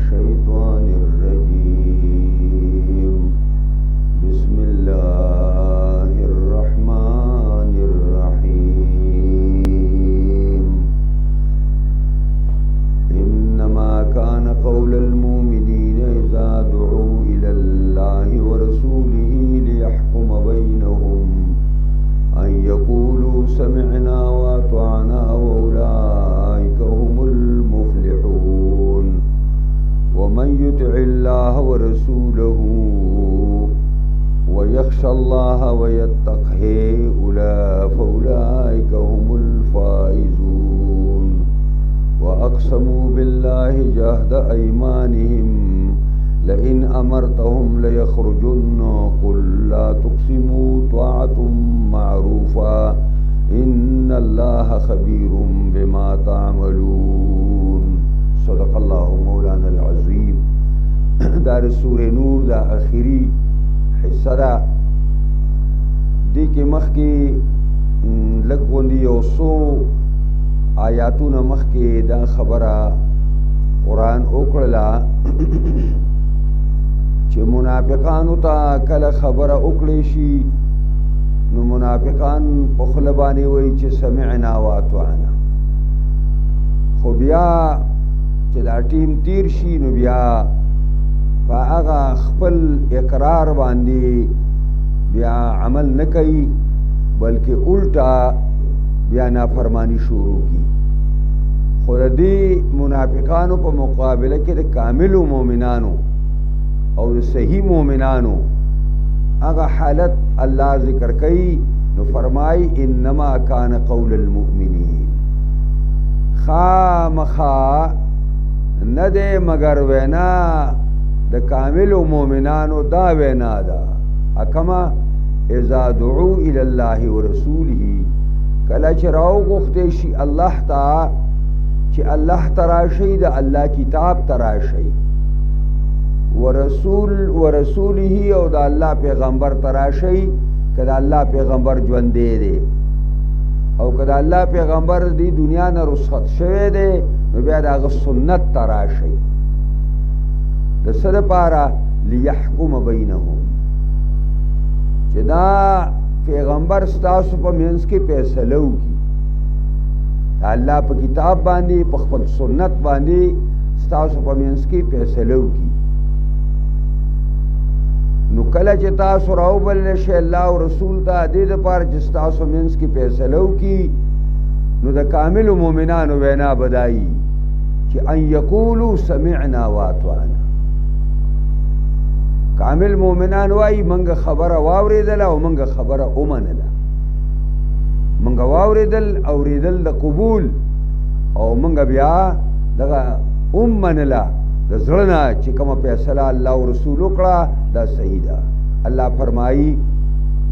الشيطان الرجيم بسم الله الرحمن الرحيم إنما كان قول المؤمنين إذا دعوا إلى الله ورسوله ليحكم بينهم أن يقولوا سمعنا وأطعنا وأولئك هم المفلحون ومن يطع الله ورسوله ويخشى الله ويتقه فأولئك هم الفائزون وأقسموا بالله جهد أيمانهم لئن أمرتهم ليخرجن قل لا تقسموا طاعة معروفة إن الله خبير بما تعملون صدق الله مولانا العظيم دار سورة نور دا آخری حصہ دا دی کے مخ کی لگوندی یوسو آیاتون مخ کی دا خبرہ قرآن اکڑلا چې منافقانو ته کله خبره وکړي شي نو منافقان په خوله باندې وایي چې سمعنا واطعنا خو بیا چې دا ټیم تیر شي نو بیا په هغه خپل اقرار باندې بیا عمل نه کوي بلکې الټا بیا نافرمانی شروع کی خو د دې منافقانو په مقابله کې د کاملو مؤمنانو او صحیح مومنانو اگا حالت اللہ ذکر کئی نو فرمائی انما کان قول المؤمنین خامخا ندے مگر وینا دا کامل مومنانو دا وینا دا اکما اذا دعو الاللہ ورسولہ کلا چراو گفتشی اللہ تا چی اللہ تراشی دا اللہ کتاب تراشی ورسوله او دا الله پیغمبر تراشی کدا الله پیغمبر ژوندې دی او کدا الله پیغمبر دی دنیا نه رخصت شوه دی نو بیا دا سنت تراشی د سره پارا ليحكم بينهم چې دا پیغمبر ستاسو په منځ کې فیصله وکړي الله په کتاب باندې په خپل سنت باندې ستاسو په منځ کې فیصله وکړي نو کله چې تاسو راوبل شي الله او رسول ته دې لپاره چې تاسو منځ کې فیصله وکړي نو د کامل مؤمنانو وینا بدایي چې ان یقولوا سمعنا واطعنا کامل مؤمنان وایي منګه خبره واوریدل او منګه خبره اومنله منګه واوریدل اوریدل د قبول او منګه بیا دغه اومنله د زړه چې کومه فیصله الله او رسول وکړه دا صحیح ده الله فرمایي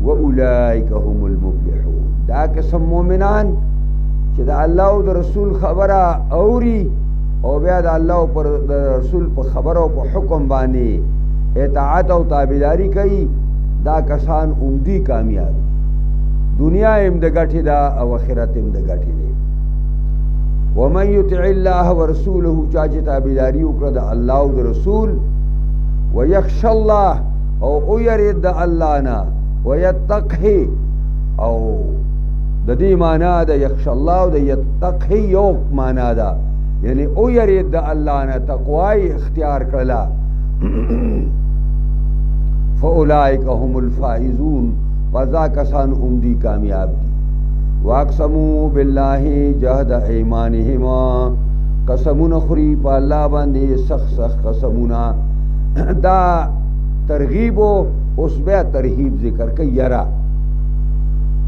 واولئک هم المفلحون دا قسم مؤمنان چې د الله او د رسول خبره اوري او بیا د الله او د رسول په خبره او په حکم باندې اطاعت او تابعداري کوي دا کسان عمدي کامیاب دنیا هم د ګټې ده او آخرت هم د ګټې ده ومن يطع الله ورسوله چاچه تابعداري وکړه د الله او د رسول ويخشى الله او يرد الله نه ويتقه او د دې معنا د يخشى الله او د يتقه یو معنا ده یعنی او يرد الله نه تقوی اختیار کړلا فاولئک هم الفائزون فذا کسان عمدی کامیاب دي واقسموا بالله جهد ایمانهما قسمون خری په الله باندې سخت قسمونه دا ترغیب اوس بیا ترهیب ذکر کوي یرا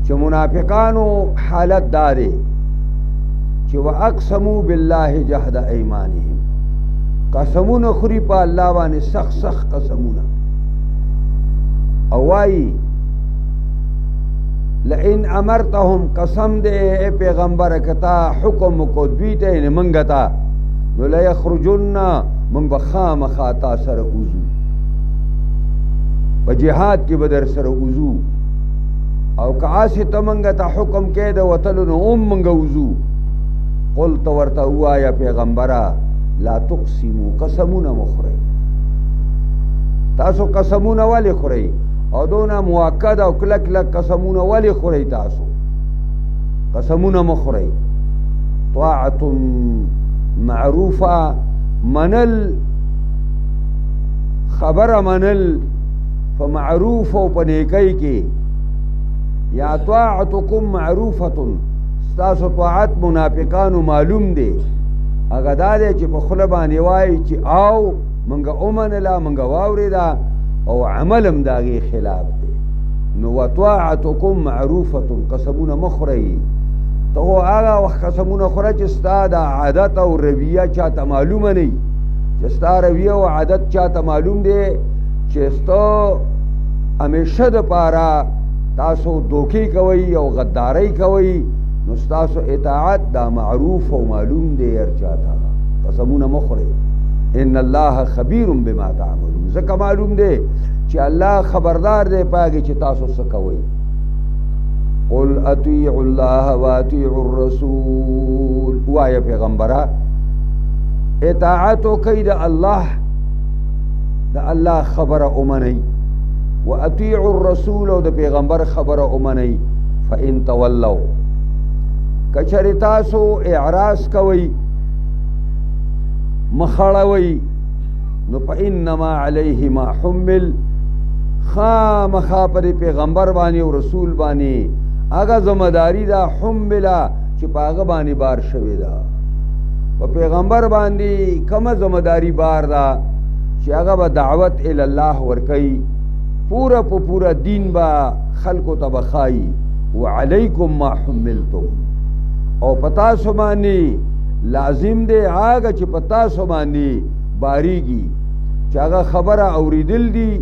چې منافقانو حالت داري چې واقسموا بالله جهد ایمانهم قسمون خری په الله باندې سخت قسمونه او وايي لئن امرتهم قسم دے اے پیغمبر کتا حکم کو دویتے ان منگتا نو لا یخرجن من بخام خاطا سر وضو په جهاد کې بدر سر وضو او کاسی تمنگتا حکم کې د وتلو نو منګ وضو قل تو ورته وایا پیغمبره لا تقسموا قسمونه مخورئ تاسو قسمونه ولی خورئ او دونه مؤکد او کلک کلک قسمونه ولی خورئ تاسو قسمونه مخورئ طاعت معروفه منل خبر منل فمعروف او پنیکای کی یا طاعتکم معروفه تاسو طاعت منافقانو معلوم دی اگه دا دی چې په خله باندې وایي چې او منګه اومنله منګه واورېده او عملم د هغې خلاف دی نو وطاعتکم معروفه قسمونه مه خورئ ته خو هغه وخت قسمونه خوره چې ستا د عادت او رویه چاته معلومه نه وي چې ستا رویه او عادت چاته معلوم دی چې ستا همیشه دپاره تاسو دوکې کوئ او غدارۍ کوئ نو ستاسو اطاعت دا معروف او معلوم دی هر چاته قسمونه مه خورئ ان الله خبیر بما تعملون ځکه معلوم دی چې الله خبردار دی په هغې چې تاسو څه کوئ قل اطیعوا الله واطیعوا الرسول وایه پیغمبره اطاعت وکئ د الله خبره ومنئ واطیعوا الرسول او د پیغمبر خبره ومنئ فان تولوا کچری تاسو اعراض کوئ مخړوئ نو فانما علیه ما حمل خامخا پر پیغمبر باندې او رسول باندې هغه ذمہداری دا حمله چې په هغه باندې بار شوې ده په پیغمبر باندې کومه ذمہداری بار ده چې هغه به دعوت الی الله ورکوي پورا په پورا دین با خلکو ته بخایي وعلیکم ما حملتم او پتا سو باندې لازم دی هغه چې پتا سو باندې باریږي چې هغه خبره اوریدل دي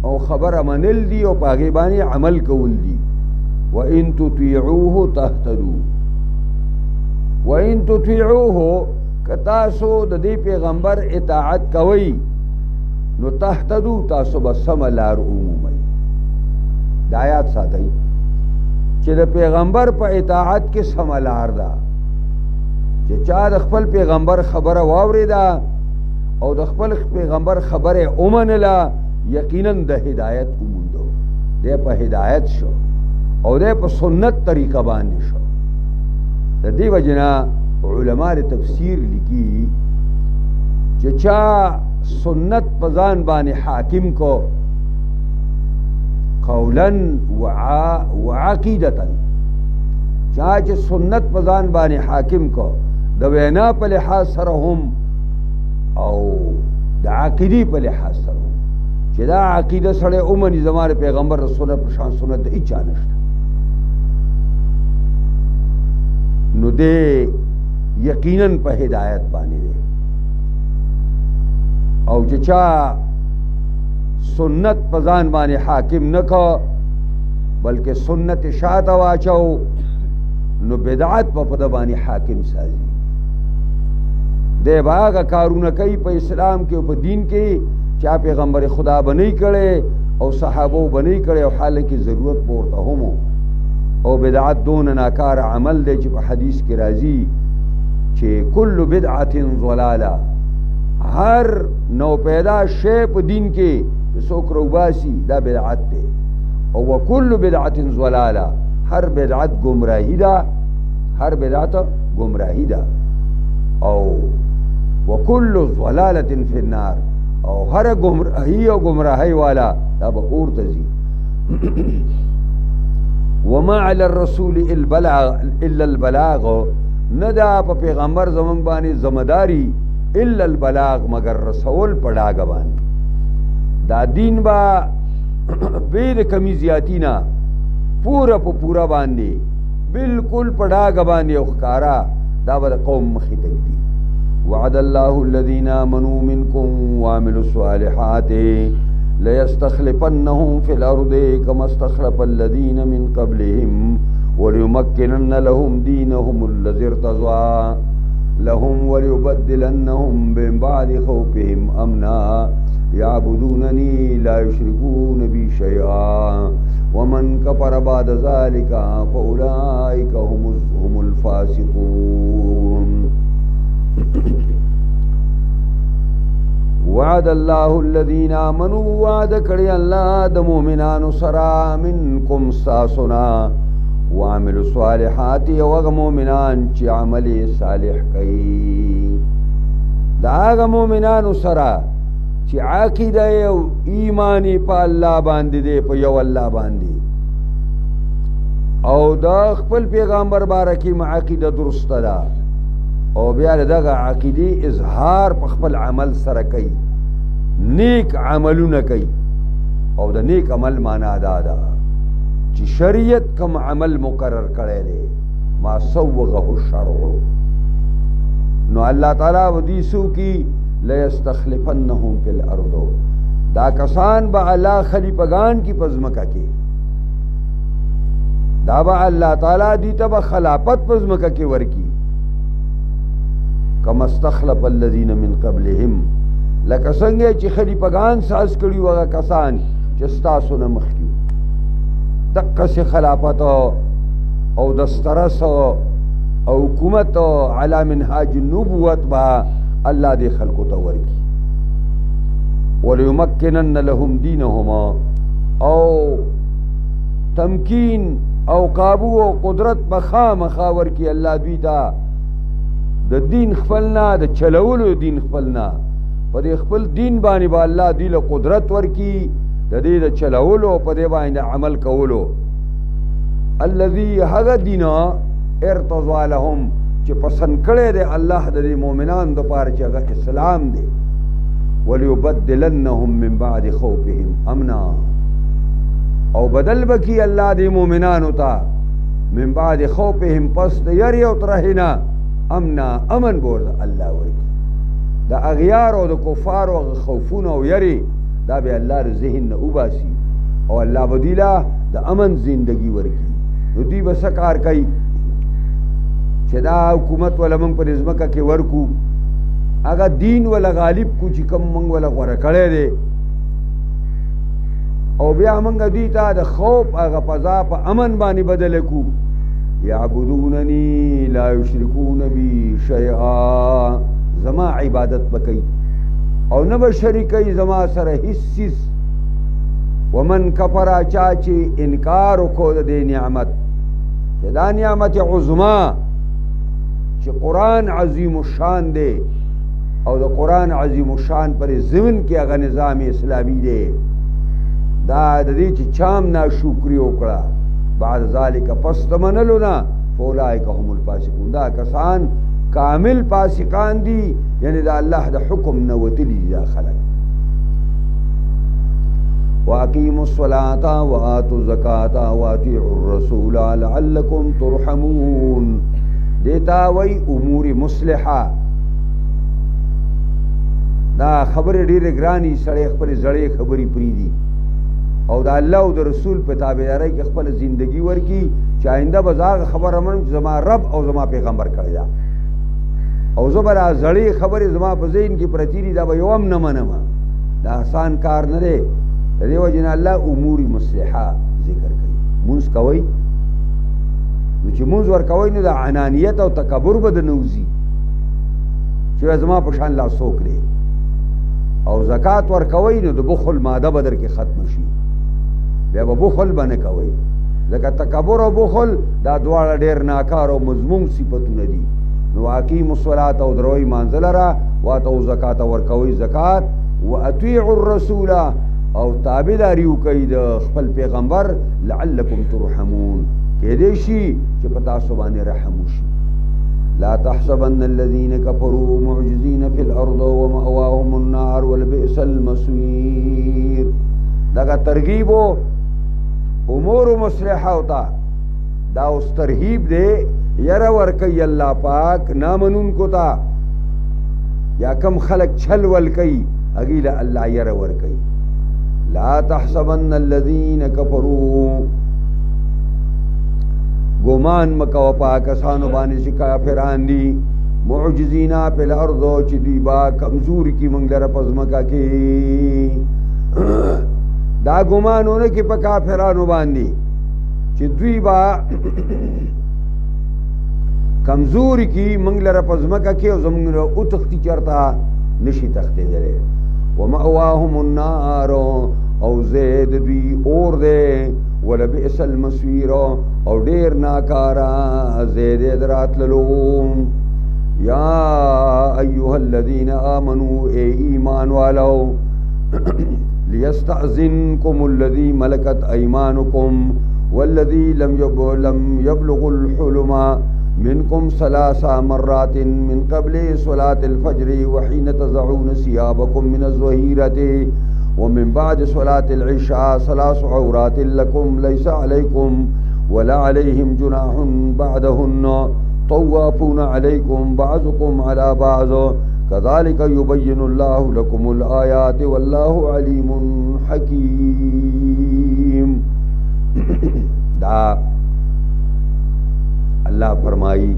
او خبره منل دي او په هغې باندې عمل کول دي وان تطیعوه تهتدوا وان تطیعوه که تاسو د دې پیغمبر اطاعت کوئ نو تهتدوا تاسو به سمه لار ومومئ دا آیات ساتئ چې د پیغمبر په اطاعت کې سمه لار ده چې چا د خپل پیغمبر خبره واورېده او د خپل پیغمبر خبره ومنله یقینا د هدایت وموندو دی په هدایت شو او دی په سنت طریقه باندې شو د دې وجې نه علما د تفسیر لیکي چې چا سنت په ځان باندې حاکم کو قولا وعقیدتا چا چې سنت په ځان باندې حاکم کو د وینا په لحاظ سره هم او د عقیدې په لحاظ سره هم چې دا عقیده سړی ومني زما د پیغمبر رسول په شان سنت د هیچا نشته نو دی یقینا په هدایت باندې دی او چې چا سنت په ځان باندې حاکم نه کو بلکې سنت شاته واچو نو بدعت په د باندې حاکم سازي دی باغه کارونه کوي په اسلام کې او په دین کې چا پیغمبر خدا بنی کړي او صحابه بنی کړي او حالکه ضرورت پورته هم او بدعت دون ناکار عمل دی چې په حدیث کې راځي چې کل بدعت ضلاله هر نو پیدا شی په دین کې څوک روباسي دا بدعت دی او وکل بدعت ضلاله هر بدعت گمراهی ده هر بدعت گمراهی ده او وکل ضلاله فی النار او هر گمراهی او گمراهی والا دا به اور ته ځي وما علی الرسول الا البلاغ ندا په پیغمبر زمون باندې ذمہداری الا البلاغ مگر رسول پڑھاگا باندې دا دین با بیر کمی زیاتینا پورا پا پورا باندې بالکل پڑھاگا باندې اخکارا دا با قوم مخی تک دی وعد اللہ الذین آمنوا منکم وعملوا الصالحات ليستخلفنهم في الأرض كما استخلف الذين من قبلهم وليمكنن لهم دينهم الذي ارتضى لهم وليبدلنهم من بعد خوفهم أمنا يعبدونني لا يشركون بي شيئا ومن كفر بعد ذلك فأولئك هم الفاسقون وعد الله الذين آمنوا وعد کړی الله د مؤمنانو سره منکم ساسنا وعملوا الصالحات او مؤمنان چې عمل صالح کوي دا هغه مؤمنانو سره چې عقیده او ایمانی په الله باندې دی په یو الله باندې او دا خپل پیغمبر بارکی عقیده درسته ده او بیا دغه عقیده اظهار په خپل عمل سره کوي نیک عملونه کوي او د نیک عمل معنا دا ده چې شریعت کوم عمل مقرر کړی دی ما سوغه الشرع نو الله تعالی ودیسو کی لیستخلفنهم فی الارض دا کسان با الله خلیفگان کی پزمکا کی دا با اللہ تعالی دیتا با خلافت پزمکا کی ورکی کما استخلف الذین من قبلهم لکه څنګه چې خلیفگان ساز کړي وغه کسان چې ستاسو نه مخکې دقه سي خلافت او دسترس او حکومت علی منهاج النبوت با الله دې خلقو ته ورکی وليمكنن لهم دينهم او تمکین او قابو او قدرت بخا مخاور کی الله دوی ته د دین خپلنا د چلولو دین خپلنا په دې خپل دین باندې با الله دې له قدرت ورکی د دې د چلولو په دې باندې عمل کولو الذي هغه دین ارتضى لهم چې پسند کړی دی الله د مؤمنانو لپاره چې هغه اسلام دی وليبدلنهم من بعد خوفهم امنا او بدل بکی الله د مؤمنانو ته من بعد خوفهم پس د یری او ترهینا امنا امن بول الله ورکی دا اغیار او د کفار او خوفونه او یری دا به الله ر ذهن نه وباسي او الله بدیلا د امن زندگی ورکی نو دی بس کار کوي چې دا حکومت ولا موږ په ځمکه کې ورکو هغه دین ولا غالب کو چې کوم موږ ولا غوړه کړی دی او بیا موږ دوی ته د خوف هغه فضا په امن باندې بدل کو یعبدوننی لا یشرکون بی شیئا زما عبادت بکی او نه به شریکي زما سره هیڅ ومن کفر چا چې انکار وکړ د نعمت دا نعمت عظما چې قرآن عظیم الشان دی او د قرآن عظیم الشان پر زمین کې هغه نظام اسلامی دی دا د دې چې چام ناشکری وکړه بعد ذالک پس تمنلو نه فولائک هم الفاسقون دا کسان کامل فاسقان دي یعنی دا الله د حکم نه وتلی دا خلک واقیموا الصلاة وآتوا الزکاة واطیعوا الرسول لعلکم ترحمون دیتا وی امور مصلحه دا خبر ډیره ګرانی سړی خپل زړې خبرې پریدي او دا الله او د رسول په تابعداري کې خپل ژوندۍ ورکی چې آینده بزاغ خبر امن زما رب او زما پیغمبر کړی دا او زبر زړې خبرې زما په ذهن کې پرتیری دا به یوم نه منم دا آسان کار نه دی دیو جن الله امور مصلحه ذکر کوي مونږ کوي نو چې مونږ ور کوي نو د عنانیت او تکبر بد نوزي چې زما په شان لا سوک دی او زکات ور کوي نو د بخل ماده بدر کې ختم شي بیا به بخل باندې کوي ځکه تکبر او بخل دا دواړه ډېر ناکار او مذموم صفاتونه دي نو اقیموا الصلاة او دروي مانځل را واتو زکات ور کوي زکات واطيعوا الرسول او تابعداري وکړي د خپل پیغمبر لعلکم ترحمون کې دې شي چې پتا سو باندې رحم وشي لا تحسبن الذين كفروا معجزين في الارض ومأواهم النار ولبئس المصير دا ترغیب امور مصلحه ہوتا دا اوس ترهیب دے یرا ور کوي الله پاک نامنون کو تا یا کم خلق چھل ول کوي اگیل الله یرا ور کوي لا تحسبن الذين كفروا گمان مکو پاکستانو باندې چې کافران دي معجزینا په الارض چې دی با کمزور کی منګ لره پزماکا کې دا گمانونه کې په کافرانو باندې چې دوی با کمزور کی منګ لره پزماکا کې او زمونږ او تختی چرتا نشي تختې درې ومأواهم النار او زید دوی اور دے ولبئس المصیر او ډیر ناکارا زید دراتللو یا ایها الذین آمنوا اے ایمان والو لیستأذنکم الذی ملکت ایمانکم والذی لم یبلغ الحلم منكم 3 مرات من قبل صلاة الفجر وحين تضعون ثيابكم من الظهيرة ومن بعد صلاة العشاء 3 عورات لكم ليس عليكم ولا عليهم جناح بعدهن طوافون عليكم بعضكم على بعض كذلك يبين الله لكم الآيات والله عليم حكيم دا اللہ فرمائی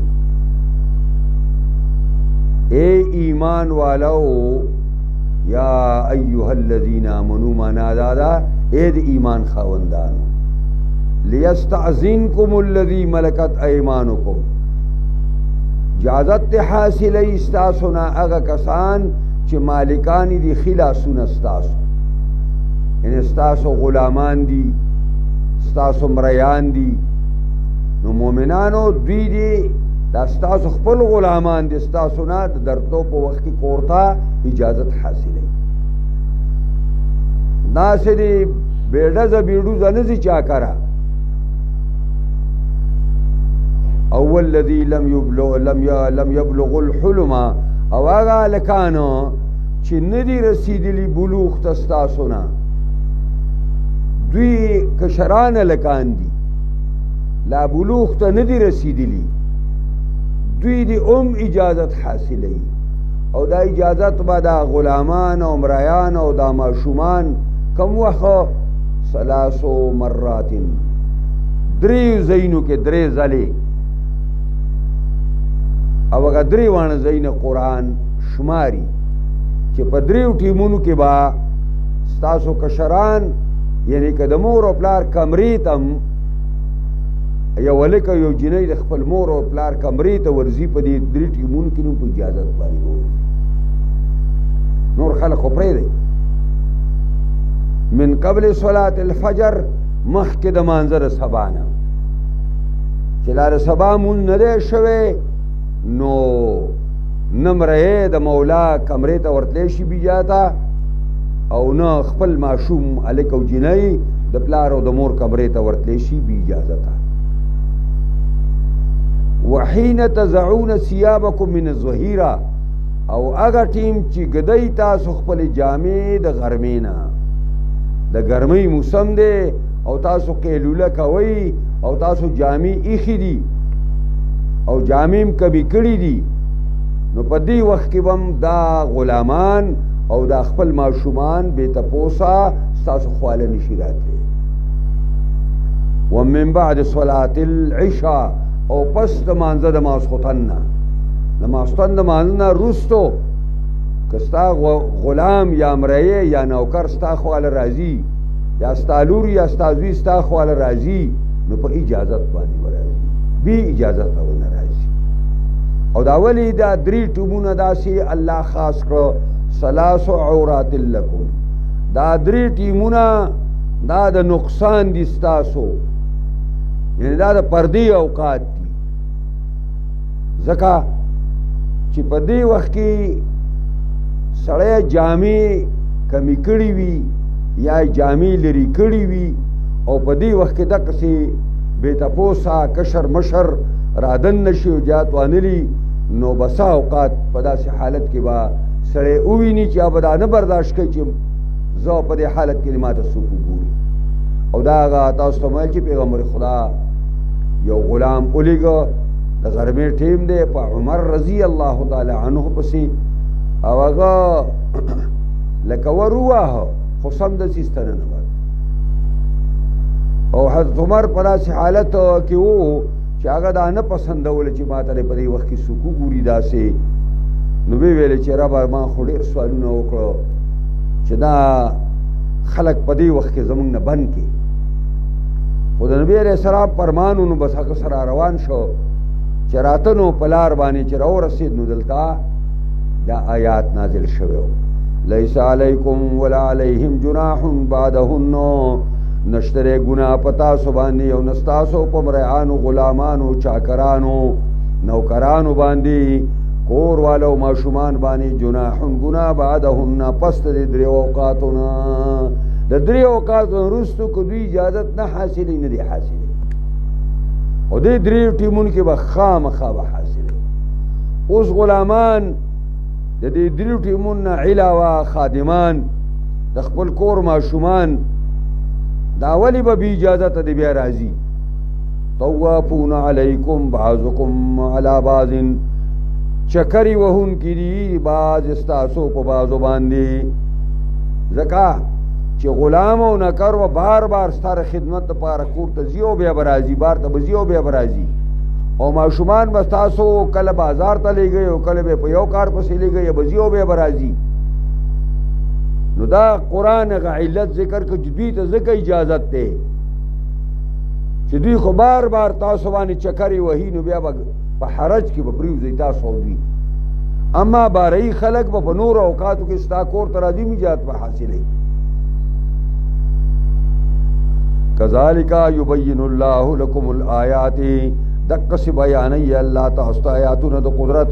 اے ایمان والو یا ایها الذین آمنوا مانا دادا اے د ایمان خاوندانو لیستعزنکم الذی ملکت ایمانکم اجازت حاصل استاسونا اغا کسان چه مالکانی دی خلاسون استاسو ان استاسو غلامان دی استاسو مریان دی نو مومنانو دوی دی دا ستاسو خپل غلامان دی ستاسو نا درتو پا وقت کی کورتا اجازت حاصل ہے ناسی دی بیڑا زبیڑو زنزی چا کرا اول لذی لم یبلغ الحلم او آگا لکانو چی ندی رسیدلی بلوغ تستاسو نا دوی کشران لکان دی لا بلوغ تا ندی رسیدلی دوی دی اجازت حاصلی او دا اجازت با دا غلامان او مریان او دا معشومان کم وخو 3 مرات 3 زینو کے 3 زلی او اگا 3 وان زین قرآن شماری چه پا 3 ٹیمونو کے با ستاسو کشران یعنی که د مور او پلار کمری تم یو ولک یو جنۍ د خپل مور او پلار کمری ته ورزی په دې 3 ټیمونو کې نو په اجازه باندې وو نور خلق پرې دی من قبل صلاة الفجر مخک د منظر سبانه چې لار سبا مون نه شوه نو نمره د مولا کمرې ته ورتلې شي بیاتا او نه خپل معشوم الک او جنۍ د پلار او د مور کمرې ته ورتلې شي بی اجازه تا وحين تزعون ثيابكم من الظهيره او اگا ټیم چې گدای تاسو خپل جامې د غرمینا د ګرمۍ موسم دی او تاسو قیلوله کوي او تاسو جامې ایخي دي او جامې کبي کړی دي نو په دې وخت کې هم دا غلامان او دا خپل معشومان بے تپوسا ستاسو خواله نشی راتلی ومن بعد صلاة العشاء او پس د مانزه د ماسخوتن د ماسخوتن د مانزه رستو کستا غلام یا مریه یا نوکر ستا خواله راځي یا ستالور یا ستازوی ستا خواله راځي نو په اجازت باندې ورځي بی اجازت ونه راځي او دا ولی دا 3 ټومونه داسي الله خاص کړو 3 عورات لکم دا 3 ټیمونه دا د نقصان دي ستاسو یعنی دا د پردی اوقات دي ځکه چې په دې وخت کې سړی جامې کمی کړي وي یا جامې لري کړي وي او په دې وخت کې دقسې بې تپوسه کشر مشر رادن نشي او جات وانلی نو بسا اوقات په داسې حالت کې به سړی وویني چې به دا نه برداشت کوي چې زه په دې حالت کې ماته څوک وګوري او دا هغه تاسو ته ویل چې پیغمبر خدا یو غلام ولیږه د غرمې ټیم دی په عمر رضی الله تعالی عنه پسې او هغه لکه وروواهه خو سمدسې ستنه نه وه او حضرت عمر په داسې حالت کې و چې هغه دا نه پسندوله چې ماته په دې وخت کې څوک وګوري داسې نو وی ویلې چې ربه ما خو ډېر سوالونه وکړو چې دا خلق په دې وخت کې زمونږ نه بند کړي خو د نبي علیه السلام فرمان نو بس هغه سره روان شو چې راته نو په لار باندې چې راورسېد نو دلته دا آیات نازل شوی و لیس علیکم ولا علیہم جناح بعدهن نشتره گناہ پتا سبانی او نستاسو پمرعانو غلامانو چاکرانو نوکرانو باندی کور والو ماشومان بانی جناحن گناہ بعدهن پست دی دری اوقاتنا د دری اوقاتنا رستو کدوی اجازت نہ حاصلی ندی حاصلی او دی دری ٹیمون کی بخام خواب حاصلی اس غلامان د دې دریو ټیمونو علاوه خادمان د خپل کور ماشومان دا ولی به بی اجازت دی بیا راځي طوافون علیکم بعضکم علی بعض چکری وهون کی دی بعض استاسو په بعضو باندې ځکه چې غلام او نکر و بار بار ستاره خدمت لپاره کور ته ځي بیا به راځي بار ته به ځي بیا به راځي او ماشومان بس تاسو کله بازار ته لګي او کله به په یو کار پسې لګي بزیو به برازي نو دا قران غ علت ذکر کو جدي ته ځکه اجازت ته چې دوی خو بار بار تاسو باندې چکرې وهي نو بیا په حرج کې به پریوځي تاسو وي اما بارئی خلق په نور اوقاتو کې ستا کور ته راځي میجات به حاصلې کذالک یبین الله لكم الآیات دقس بیانی اللہ تاسو آیاتونه د قدرت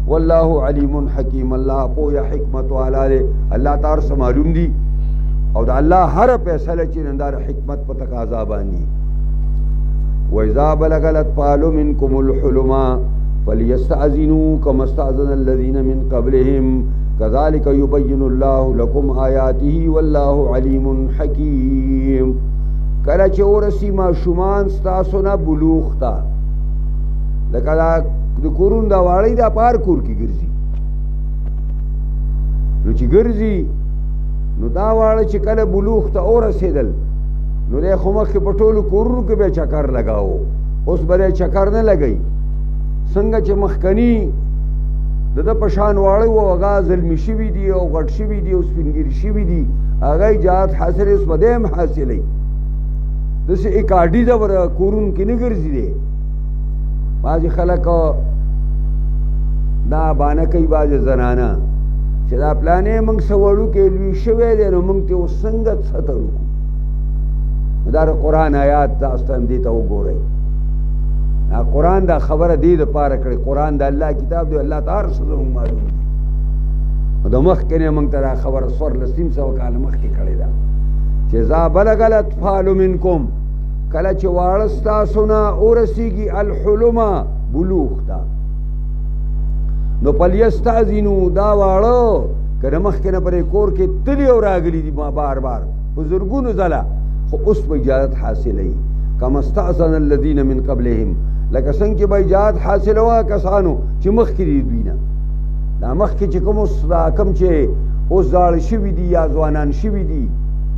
والله علیم حکیم الله پویا حکمت والا دی الله تعالی سره معلوم دی او د الله هر فیصله چې نندار حکمت په تقاضا باندې و اذا بلغ الاطفال منکم الحلم فليستأذنوا كما استأذن الذين من قبلهم كذلك يبين الله لكم آياته والله عليم حكيم کله چې ورسی ماشومان ستاسو نه بلوغ تا لکه د کورون دا واړی دا پار کور کې ګرځي نو چې ګرځي نو دا واړی چې کله بلوغ ته ورسېدل نو دی خو مخکې په ټولو کورونو کې به چکر لګاو اوس به چکر نه لګوي څنګه چې مخکني د ده په شان واړی و هغه زلمي شوي دي او غټ شوي دي او سپینګیري شوي دي هغه اجازت حاصل اوس به دی هم حاصلوي داسې اکاډي ده کورونو کې نه ګرځي دی بعضې خلک دا بانه کوي بعضې زنانه چې دا پلانې موږ څه وړوکی لوی شوی دی نو موږ ته اوس څنګه ستر وکړو دا د قرآن آیات تاسو ته هم دې ته وګورئ قرآن دا خبره دې دپاره کړې قرآن د الله کتاب دی الله ته هر څه زموږ معلوم دي نو د مخکې نه موږ ته دا خبره څوارلس نیم سوه کاله مخکې کړې ده چې اذا بلغ الاطفال منکم کله چې واړه ستاسو نه ورسېږي الحلم بلوغ ته نو فلیستأذنوا دا واړه که د مخکې نه پرې کور کې تلي او راغلي دي بار بار په زرګونو ځله خو اوس به اجازت حاصلوي کما استأذن الذین من قبلهم لکه څنګه چې به اجازت حاصلوه کسانو چې مخکې دي دوی نه دا مخکې چې کوم چې اوس زاړه شوي دي یا ځوانان شوي دي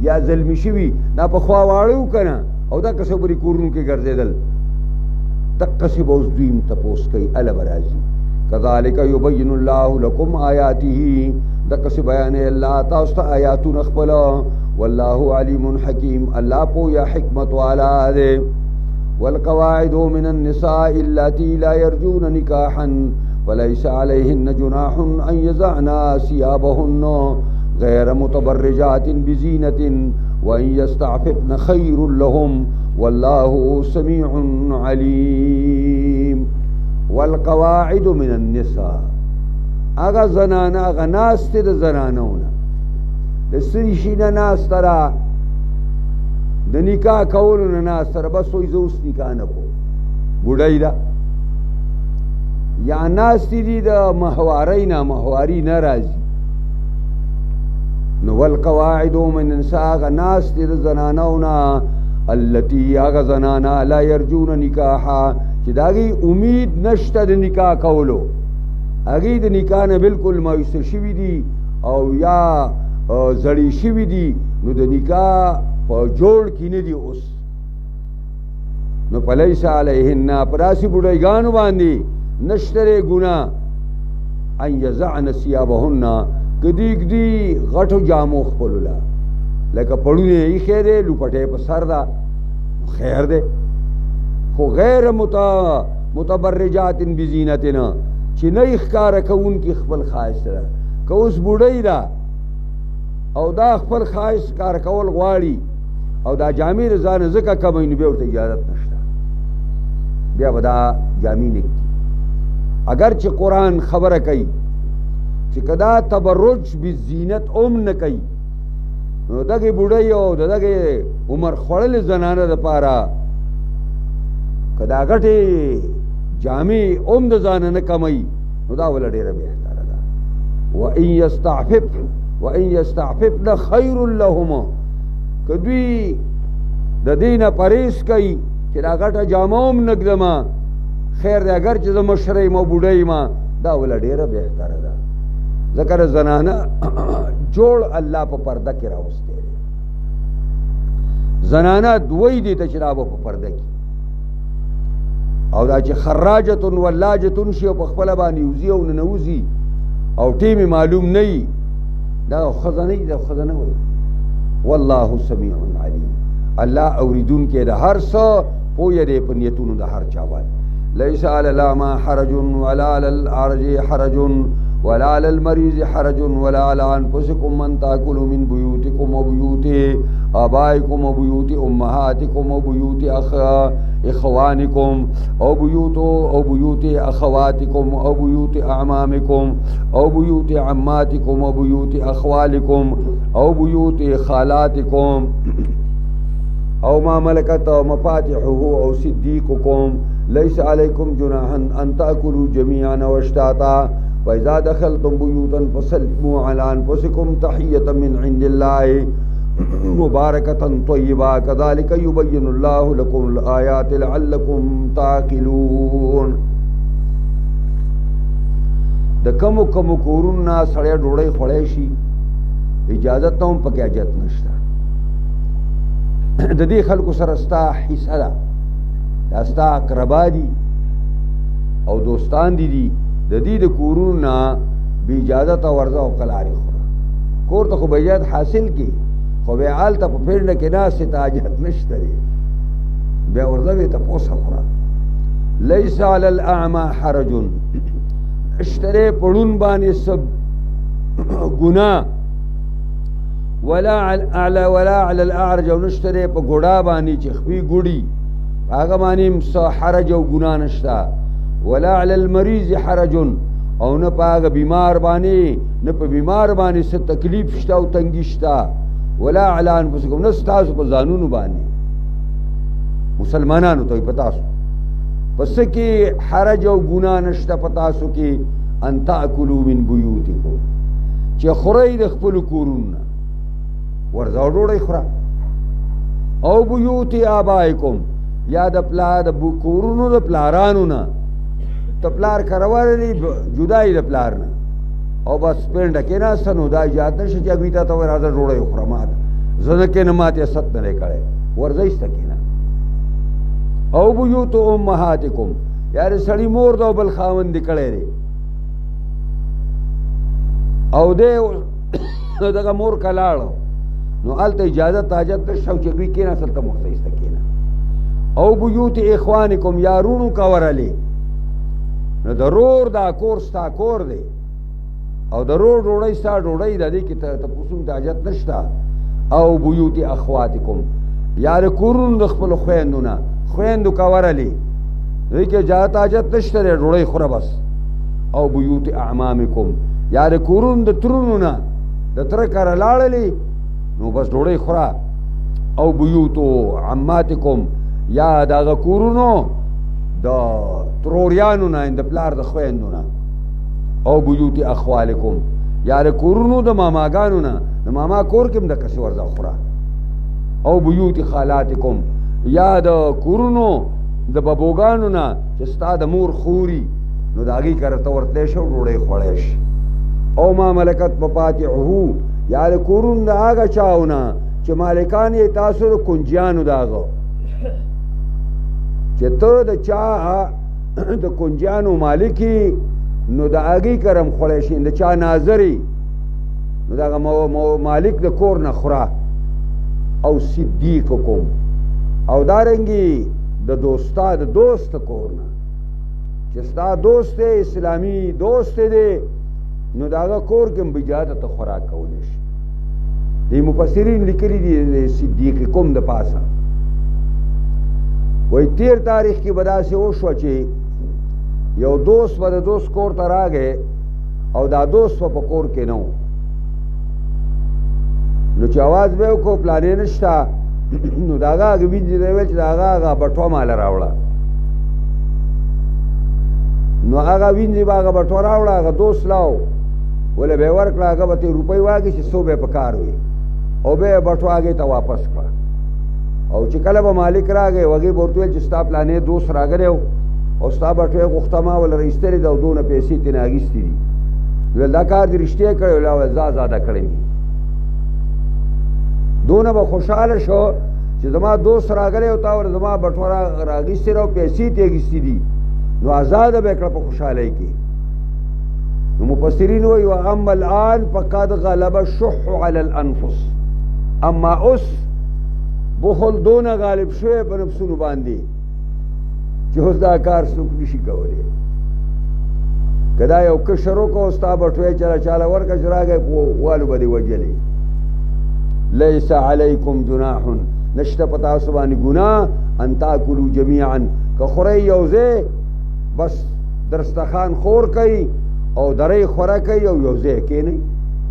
یا زلمی شوي دا پخوا واړه که نه او دا کسه پرې کورونو کې ګرځېدل دقسې به اوس دوی هم تپوس کوي اله به راځي کذلک یبین الله لکم آیاته دقسې بیانوي الله تاسو ته آیاتونه خپل والله علیم حکیم الله پویا حکمت والا دی والقواعد من النساء اللاتي لا يرجون نکاحا فليس عليهن جناح ان يضعن ثيابهن غير متبرجات بزينة وإن يستعففن خير لهم والله سميع عليم والقواعد من النساء اغا زنانا اغا ناس تی دا زنانونا دا سریشینا ناس ترا دا نکاح کولونا ناس ترا بس وی زوس نکاح نکو بودای دا یا ناس تی دی دا محوارینا محواری نرازی نو والقواعد من النساء ناس تی دا زنانونا اللتی اغا زنانا لا یرجون نکاحا چې داغي امید نشته د نکاح کولو هغې د نکاح نه بالکل مایوسه شوي دي او یا زړې شوي دي نو د نکاح په جوړ کې نه دي اوس نو فلیس علیهن په داسې بوډایګانو باندې نشته دی ګناه ان یضعن ثیابهن که دوی ږدي غټو جامو خپلو له لکه پړونه یې ایښی دی لوپټۍ په سر ده خیر دی خو غیر متبرجات بزینتنا چې نه ښکاره کوونکي خپل ښایست ده که اوس بوډۍ ده او دا خپل خواهش کار کول غواړي او دا جامې د ځانه ځکه کموي نو بیا ورته اجازت نشته، بیا به دا جامې نه کړي. اگر چې قرآن خبره کوي چې که دا تبرج بزینت هم نه کوي نو دغې بوډۍ او د دغې عمر خوړلې زنانه دپاره که دا غټې جامې هم د ځانه نه کموي نو دا وله ډېره بهتره ده. وإن يستعففن خير لهما، که دوی د دې نه پرهیز کوي چې دا غټه جامه هم نه ږدمه خیر دی، اگر چې زه مشره یم او بوډۍ یم دا وله ډېره بهتره ده. ځکه د زنانه جوړ الله په پرده کې راوستی دی. زنانه دوی دي ته چې را به په پرده کې او دا چې خراجتون ولاجتون شي او په خپله باندې وځي او ننوځي او ټیمې معلوم نه وي دا ښځه نه وي، دا ښځه نه وایي. والله سمیع علیم، الله اوریدونکی د هر څه، پوهه دی په نیتونو د هر چا باندې. لیس علی الاعمى حرج ولا علی الاعرج حرج ولا على المريض حرج ولا على أنفسكم من تأكلوا من بيوتكم وبيوت آبائكم وبيوت أمهاتكم وبيوت إخوانكم أو بيوت أخواتكم أو بيوت أعمامكم أو بيوت عماتكم أو بيوت أخوالكم أو بيوت خالاتكم أو ما ملكت مفاتحه أو صديقكم ليس عليكم جناح أن تأكلوا جميعا واشتاتا وإذا دخلتم بيوتا فسلموا على أنفسكم تحية من عند الله مباركة طيبة كذلك يبين الله لكم الآيات لعلكم تعقلون. د کمو کمو کورونه سړی ډوډۍ خوړی شي اجازت ته هم پکې حاجت نشته. د دې خلکو سره ستا حصه ده، دا ستا اقربا دي او دوستان دي د دې د کورونو نه بې اجازته ورځه او قلارې خوره. کور ته خو به اجازت حاصل کړي خو بیا هلته په پېنډه کې ناستې ته حاجت نشته دی، بیا ورځه بې تپوسه خوره. لیس علی الاعمى حرج، نشته دی په ړوند باندې څه ګناه، ولا علی الاعرج، او نشته دی په ګوډا باندې چې خپې ګوډي په هغه باندې هم څه حرج او ګناه نشته. ولا علی المریض حرج، او نه په هغه بیمار باندې نه په بیمار باندې څه تکلیف شته او تنګي شته. ولا علی انفسکم، نه ستاسو په ځانونو باندې مسلمانانو ته په تاسو پس کې حرج او ګناه نشته په تاسو کې. ان تاکلوا من بیوتکم، چې خورئ د خپلو کورونو ورځه او ډوډۍ خوره. او بیوت آبائکم، یا د کورونو د پلارانو نه، ته پلار کرولی دی جدایي د پلار نه او بس پینډه کې ناسته نو دا اجازت نشته چې هغوی ته ته وایې راځه ډوډۍ وخوره، ما زه نه کښېنم، ما ته ست نه دی کړی، ورځه ایسته کښېنه. او بیوت امهاتکم، یا د سړي مور ده او بل خاوند دې کړی دی او دی دغه مور که لاړو نو هلته اجازت حاجت نشته او چې هغوی کښېناست هلته مور ته ایسته کښېنه. او بیوت اخوانکم، یا رونو که ورلې نو د رور دا کور ستا کور دی او د رور ډوډۍ ستا ډوډۍ ده، دې کې تپوسونو ته حاجت نشته. او بیوت اخواتکم، یا د کورونو د خپلو خویندو نه، خویندو که ورلې دې کې اجازت حاجت نشته دی، ډوډۍ خوره بس. او بیوت اعمامکم، یا د کورونو د ترونو نه، د تره کره لاړلې نو بس ډوډۍ خوره. او بیوت عماتکم، یا د هغه کورونو د تروریانو نه، د پلار د خویندو نه. او بیوت اخوالکم، یا د کورونو د ماماګانو نه، د ماما کور کې هم دقسې ورځه خوره. او بیوت خالاتکم، یا د کورونو د ببوګانو نه چې ستا د مور خوري نو د هغې کره ته ورتلی شو ډوډۍ خوړی شي. او ما ملکت مفاتحه، یا د کورونو د هغه چاو نه چې مالکان یې تاسو د کنجیانو د هغه، چې ته د چا د کنجیانو مالکی نو د هغې کره هم خوړی شي، د چا ناظري نو د هغه مالک د کور نه خوره. او صدیقکم، او دارنګې د دوست کور نه چې ستا دوست دی، اسلامي دوست دی نو د هغه کور کې هم اجازت ته خوراک کولی شي. دی مفسرین لیکلی دی صدیق کوم د پاسه وای 13 تاریخ کې بدا سے وشو چې یو دوست به د دوست کور ته راغی او دا دوست په کور کې نو نو چې आवाज به وکړو پلانې نشته نو دا هغه وینځي دی چې دا هغه بټو مال راوړه نو هغه وینځي هغه بټو راوړه هغه دوست لاو ولې به ورکړه هغه به روپۍ واګي چې 100 به پکار وي او به بټو هغه ته واپس کړه او چې کله به مالک راغی وګي ورته چې ستا پلانې دوست راغلی او ستا بټو غوښته ما ول رئیستري دا دونه پیسې تنه اګستې دي ول دا کار دې رښتیا کړو لا زاده کړی دونه به خوشاله شو چې زما دوست راغلی او تا ور زما بټو راګستې او پیسې ته اګستې دي نو آزاد به کړ په خوشاله کې نو مفسرین وایي واما الان فقد غلب الشح على الانفس اما اوس بخل دونه غالب شوی په نفسونو باندې چې اوس دا کار څوک نشي کولی کدا یو کشرو کو ستا بټوی چاله ورکه راغی والو به دې وجلې لیس علیکم جناح نشته په تاسو باندې ګناه ان تاکلوا جمیعا که خورئ یو ځای بس درستخان خور کوي او درې خوره کوي او یو ځای کښېنئ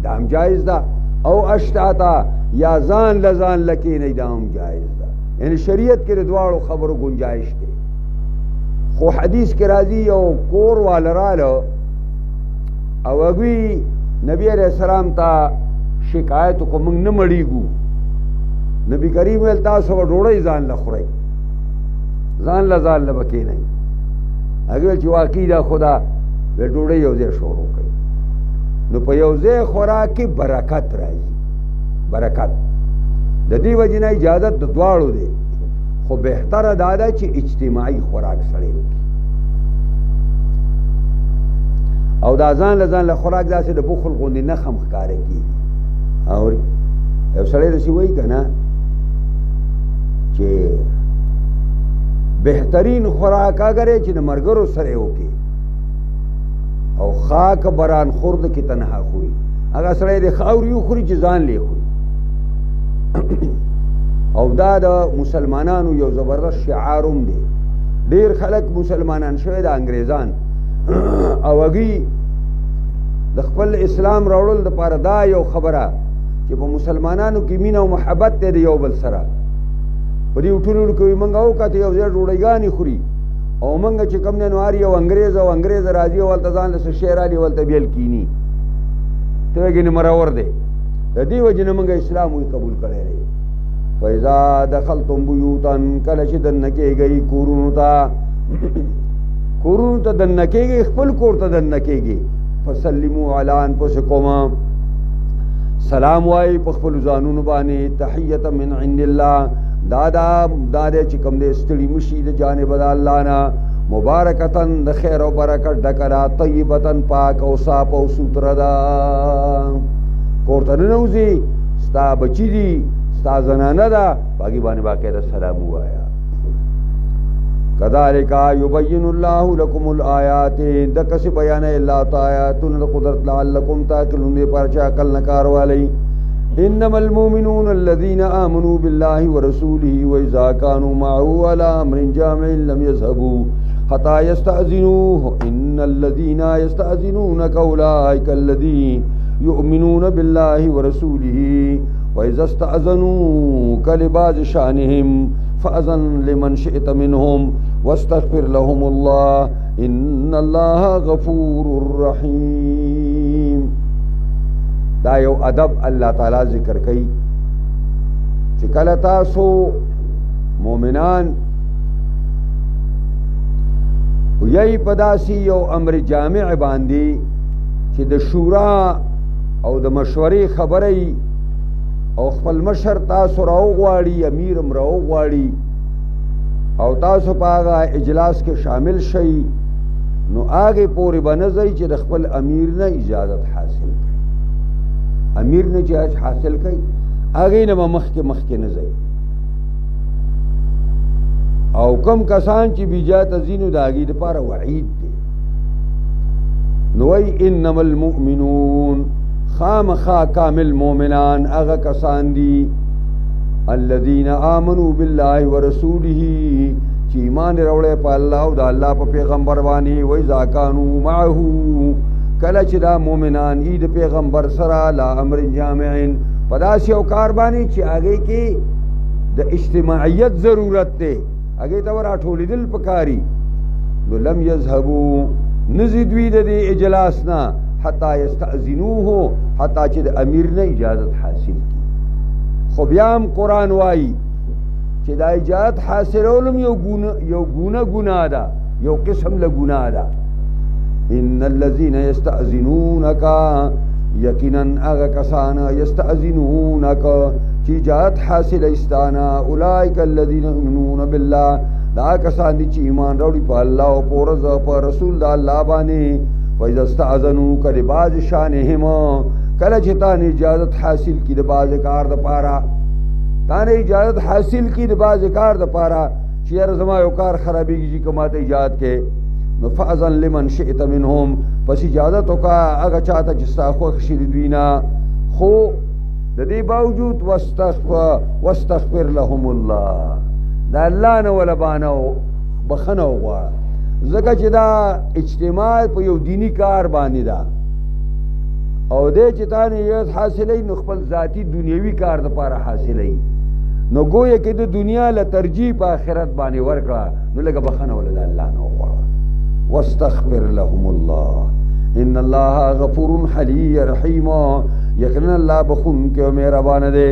دا هم جایز ده او اشتاتا یا ځان لځان لکېنئ دا هم جایز ده یعنی شریعت کې د دواړو خبرو گنجایش دی خو حدیث کې راځي یو کور والا راله او هغوی نبی علیہ السلام ته شکایت کو موږ نه مړیږو نبی کریم ویل تاسو به ډوډۍ ځان له خورئ ځان له به کېنئ هغه ویل چې واقعي دا خدا به ډوډۍ یو ځای شروع کوي نو په یو ځای خوراک کې برکت راځي برکت د دې وجې نه اجازت د دواړو دی خو بهتره دا ده چې اجتماعي خوراک سړی وکړي او دا ځان له خوراک داسې د بخل غوندې نښه هم ښکاره کېږي اوري یو سړی داسې وایي که نه چې بهترین خوراک اگر چې د ملګرو سره یې وکړي او خاک بران خورد کې تنها خوري هغه سړی د خاورې وخوري چې ځان لې خوري او دا د مسلمانانو یو زبردست شعار هم دی ډېر خلک مسلمانان شوی د انګریزان او هغوی د خپل اسلام راوړلو دپاره دا یو خبره چې په مسلمانانو کې مینه او محبت دی د یو بل سره په دې هوټلونو کې وایي موږ اوکاته یو ځای ډوډۍ خوري او موږ چې کوم دی نو هر یو انګریز راځي او هلته ځان له څه شی رالي هلته بیل کیني ته وایې ګنې مرور دی د دې وجې نه موږ اسلام وی قبول کړی دی فاذا دخلتم بیوتا کله چې دننه کېږئ کورونو ته دننه کېږئ خپل کور ته دننه کېږئ فسلموا علی انفسکم سلام وایي په خپلو ځانونو باندې تحیة من عند الله دا دی چې کوم دی ستړي مشي د جانبه د الله نه مبارکتن د خیر او برکت ډکه ده طیبتن پاک او صاف او سوتره ده کور ته ننوځي ستا بچي دي ستا زنانه ده په هغې باندې باقاعده سلام ووایه کذلک یبین الله لکم الآیات دقسې بیانوي الله ته آیاتونه د قدرت لعلکم تعقلون دې پاره چې عقل نه کار والی انما المؤمنون الذين آمنوا بالله ورسوله واذا كانوا معه على امر جامع لم يذهبوا حتى يستأذنوه ان الذين يستأذنونك اولئك الذين يؤمنون بالله ورسوله واذا استأذنوك لبعض شأنهم فأذن لمن شئت منهم واستغفر لهم الله ان الله غفور رحيم دا یو ادب الله تعالی ذکر کوي چې کله تاسو مؤمنان یی په داسې یو امر جامع باندې چې د شورا او د مشورې خبرې او خپل مشر تاسو راوغواړي امیر هم راوغواړي او تاسو په هغه اجلاس کې شامل شئ نو هغې پورې به نه ځئ چې د خپل امیر نه اجازت حاصل کړي امیر نه چې حاصل کوي هغې نه به مخکې نه ځئ او کم کسان چې بیجا ته ځي نو د هغې دپاره وعید دی نو وایي انما المؤمنون خامخا کامل مومنان اغا کسان دی الذین آمنوا بالله ورسوله چې ایمان راوړی په الله او د الله په پیغمبر باندې و اذا كانوا معه کله چې دا مومنان ای د پیغمبر سره لا امر جامع په داسې یو کار باندې چې هغې کې د اجتماعیت ضرورت دی هغې ته راټولېدل پکاري نو لم یذهبوا نزي دوی د دې اجلاس نه حتی یستأذنوه حتی چې د امیر نه اجازت حاصل کی خو بیا هم قرآن وایي چې دا اجازت حاصلولم یو ګونه ګناه ده یو قسم له ګناه ده ان الذين يستأذنونك یقینا هغه کسان یستأذنونک چې اجازت حاصل استانا اولئک الذين يؤمنون بالله دا کسان دي چې ایمان راوړي په الله او په ورځ په رسول د الله باندې فإذا استأذنوك لبعض شانهم کله چې تا نه اجازت حاصل کی د باز کار د پاره تا نه اجازت حاصل کی د باز کار د پاره چې یار زما یو کار خرابېږي کومه ته اجازت کې نو فأذن لمن شئت منهم پس اجازت وکا هغه چاته چې ستا خوښ شي دوی نه خو د دې باوجود واستغفر لهم الله دا الله نه ولا بانو بخنه وغواړه ځکه چې دا اجتماع په یو دینی کار باندې ده او دې چې تا نه یو حاصلې نو خپل ذاتی دنیوي کار د پاره حاصلې نو گویا کې د دنیا له ترجیح په آخرت باندې ورکړه نو لکه بخنه ول الله نه وغواړه واستغفر لهم الله ان الله غفور حلیم رحیم یقینا الله بخون کې مهربان دی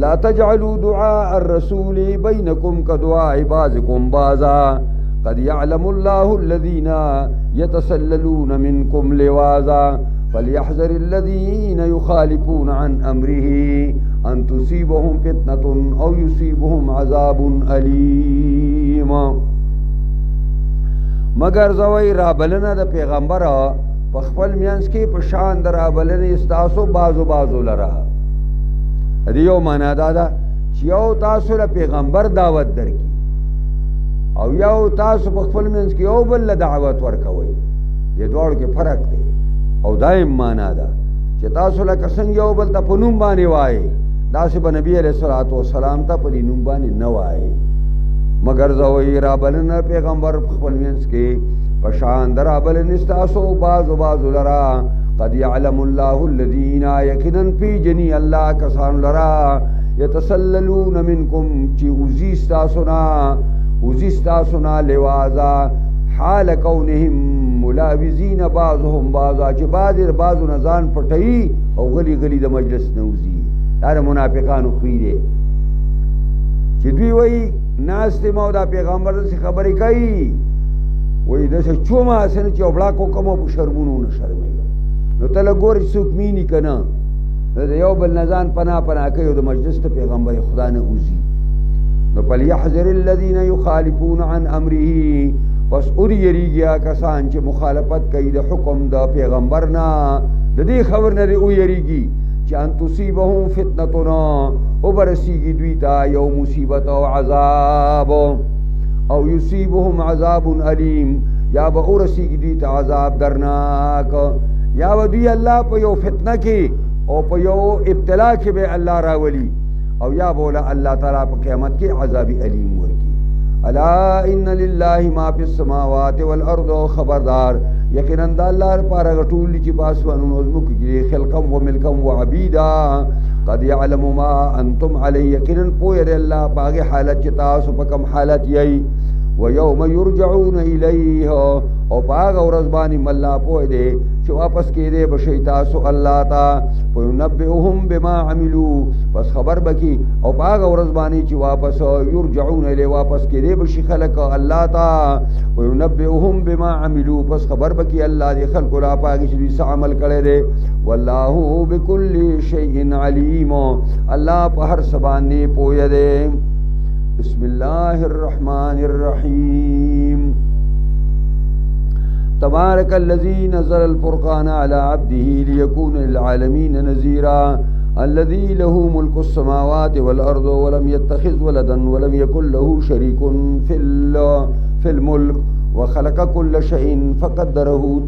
لا تجعلوا دعاء الرسول بينكم كدعاء بعضكم بعضا قد يعلم الله الذين يتسللون منكم لواذا فليحذر الذين يخالفون عن امره ان تصيبهم فتنه او يصيبهم عذاب اليم مگر زوی را بلنه د پیغمبر په خپل میانس کې په شان در بلنه استاسو بازو لرا دیو معنا دا چې یو تاسو له پیغمبر دعوت درکې او یو تاسو په خپل منځ کې یو بل دعوت ورکوي دې دوړ کې فرق دی او دایم معنا ده چې تاسو له څنګه یو بل ته په نوم باندې وایي داسې به نبی علیہ الصلوۃ والسلام ته په نوم باندې نه وایي مگر زوی را بلنه پیغمبر خپل منځ کې په شان در بلنه استاسو بازو لرا قد يعلم الله الذين يكنن في جني الله كسان لرا يتسللون منكم چی وزیستاسونا لوازا حال کونهم ملاوزین بعضهم بعضا چی بعضو نزان پٹئی او غلی د مجلس نوزی دا منافقانو خوی دے چی دوی وی ناست مو دا پیغمبر سی خبری کئی وی دا سے چوما سن چی اوبلاکو کمو پو شرمونو نشرمی نو تل ګور څوک مینی کنه د یو بل نزان پنا کوي د مجلس ته پیغمبر خدا نه اوزي نو فليحذر الذين يخالفون عن امره پس اور یریږي کسان چې مخالفت کوي د حکم د پیغمبر نه د دې خبر نه او یریږي چې ان تصيبهم فتنه او برسیږي دوی ته یو مصیبت او عذاب او يصيبهم عذاب الیم یا به ورسیږي دوی ته عذاب درناک یا ودی الله په یو فتنه کې او په یو ابتلا کې به الله راولي او یا بولا الله تعالی په قیامت کې عذاب الیم ورکی الا ان لله ما فی السماوات والارض خبردار یقینا د الله لپاره ټول چې پاسوانو زموږ کې خلقم و ملکم و عبیدا قد يعلم ما انتم علی یقینا پوهه الله پاګه حالت چې تاسو په کوم حالت یې ويوم يرجعون الیه او پاګه ورځ باندې مله پوهه دې چې واپس کېده بشي تاسو الله تا وينبئهم بما عملوا پس خبر بکی او پاګه ورځ باندې چې واپس يرجعون الیه واپس کېده بشي خلق الله تا وينبئهم بما عملوا پس خبر بکی الله دې خلق لا پاګه چې عمل کړي دي والله بكل شيء عليم الله په هر څه باندې پوهه ده بسم الله الرحمن الرحيم تبارك الذي نزل الفرقان على عبده ليكون للعالمين نذيرا الذي له ملك السماوات والأرض ولم يتخذ ولدا ولم يكن له شريك في الملك وخلق كل شيء فقدره